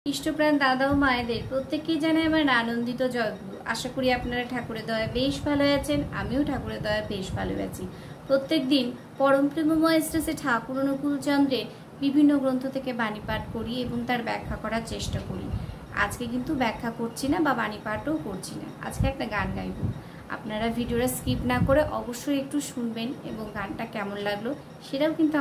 ইষ্টপ্রাণ দাদা ও মায়েদের প্রত্যেককেই জানাই আমার আনন্দিত জয়গুরু। আশা করি আপনারা ঠাকুরের দয়ায় বেশ ভালো আছেন, আমিও ঠাকুরের দয়ায় বেশ ভালো আছি। প্রত্যেক দিন পরম প্রেমময় স্টেসে ঠাকুর অনুকূল চন্দ্রের বিভিন্ন গ্রন্থ থেকে বাণী পাঠ করি এবং তার ব্যাখ্যা করার চেষ্টা করি। আজকে কিন্তু ব্যাখ্যা করছি না বা বাণী পাঠও করছি না, আজকে একটা গান গাইব। আপনারা ভিডিওটা স্কিপ না করে অবশ্যই একটু শুনবেন এবং গানটা কেমন লাগলো সেটাও কিন্তু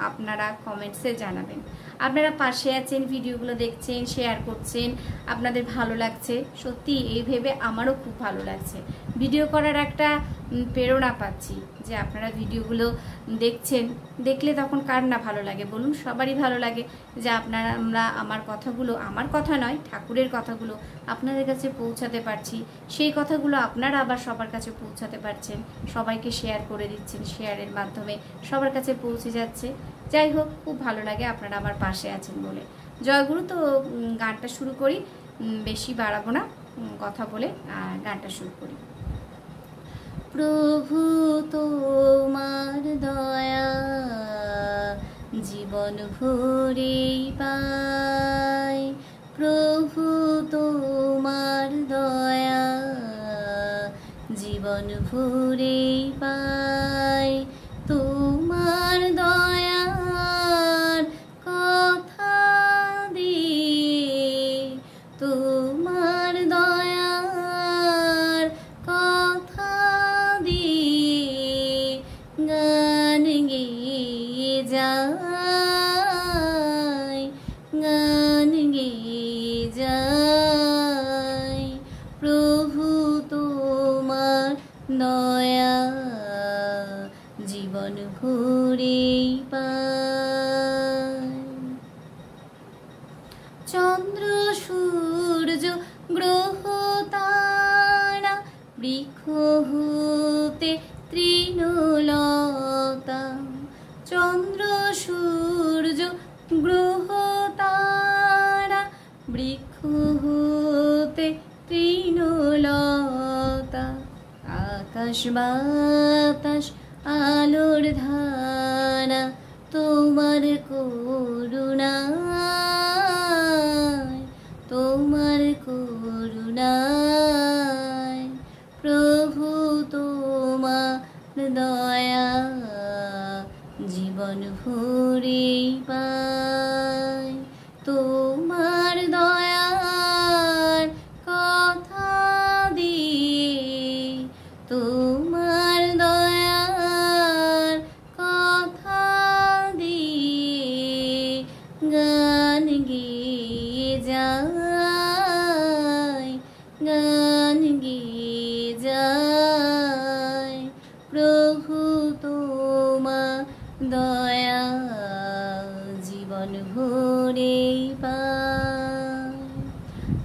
আপনারা কমেন্টসে জানাবেন। আপনারা পাশে আছেন, ভিডিওগুলো দেখছেন, শেয়ার করছেন, আপনাদের ভালো লাগছে, সত্যি এই ভেবে আমারও খুব ভালো লাগছে। ভিডিও করার একটা প্রেরণা পাচ্ছি যে আপনারা ভিডিওগুলো দেখছেন, দেখলে তখন কার না ভালো লাগে বলুন? সবারই ভালো লাগে যে আমরা আমার কথাগুলো, আমার কথা নয় ঠাকুরের কথাগুলো আপনাদের কাছে পৌঁছাতে পারছি, সেই কথাগুলো আপনারা আবার সবার কাছে পৌঁছাতে পারছেন, সবাইকে শেয়ার করে দিচ্ছেন, শেয়ারের মাধ্যমে সবার কাছে পৌঁছে যাচ্ছে। যাই হোক, খুব ভালো লাগে আপনারা আমার পাশে আছেন বলে। জয়গুরু। তো গানটা শুরু করি, বেশি বাড়াবো না কথা বলে, আর গানটা শুরু করি। প্রভু তোমার দয়া জীবন ভরেই পাই, প্রভু তোমার দয়া জীবন ভরেই পাই, তোমার দয়ার কথা দিয়ে, তোমার দয়ার কথা দিয়ে গান গেয়ে যাই, গান গেয়ে যাই, প্রভু তোমার দয়া জীবন ভরেই পাই। চন্দ্র সূর্য গ্রহ তারা বৃক্ষ হতে তৃণলতা, চন্দ্র সূর্য গ্রহ তারা বৃক্ষ হতে তৃণলতা, আকাশ বাতাস আলোর ধারা তোমার করুণায়, তোমার করুণায়, প্রভু তোমার দয়া জীবন ভরেই পাই, তোমার দয়ার কথা দিয়ে, তোমার দয়ার কথা দিয়ে গান গেয়ে যাই, গান গেয়ে যাই, প্রভু তোমার দয়া জীবন ভরেই পাই।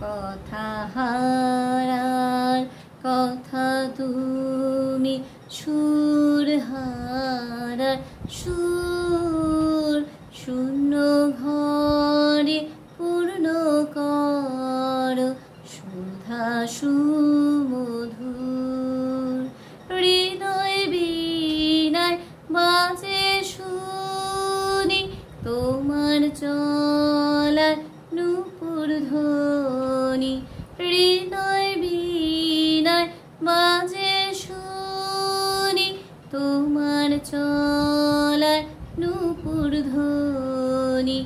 কথা হারার কথা তুমি, সুর হারার সুর, শূন্য ঘরে পূর্ণ কর সুধা সুমধুর, হৃদয় বীণায় বাজে শুনি তোমার চলার নূপুর ধ্বনি, হৃদয় বীণায় বাজে শুনি তোমার চলার নূপুর ধ্বনি,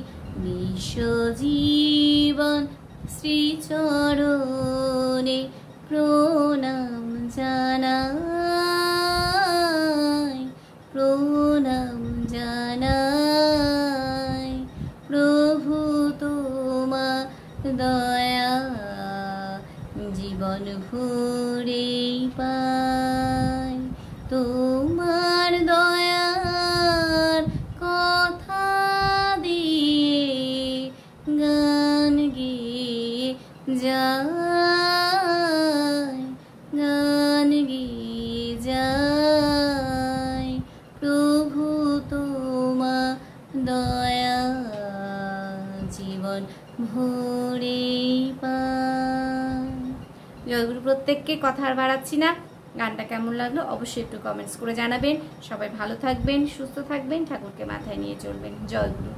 বিশ্বজীবন শ্রীচরণে প্রণাম জানাই, প্রণাম জানাই, প্রভু তোমার দয়া জীবন ভরেই পাই, তোমার দয়ার কথা দিয়ে গান গেয়ে যাই, গান গেয়ে যাই, প্রভু তোমার দয়া জীবন ভরেই পাই। জয়গুরু। প্রত্যেককে কথা আর বাড়াচ্ছি না, গানটা কেমন লাগলো অবশ্যই একটু কমেন্টস করে জানাবেন। সবাই ভালো থাকবেন, সুস্থ থাকবেন, ঠাকুরকে মাথায় নিয়ে চলবেন। জয় গুরু।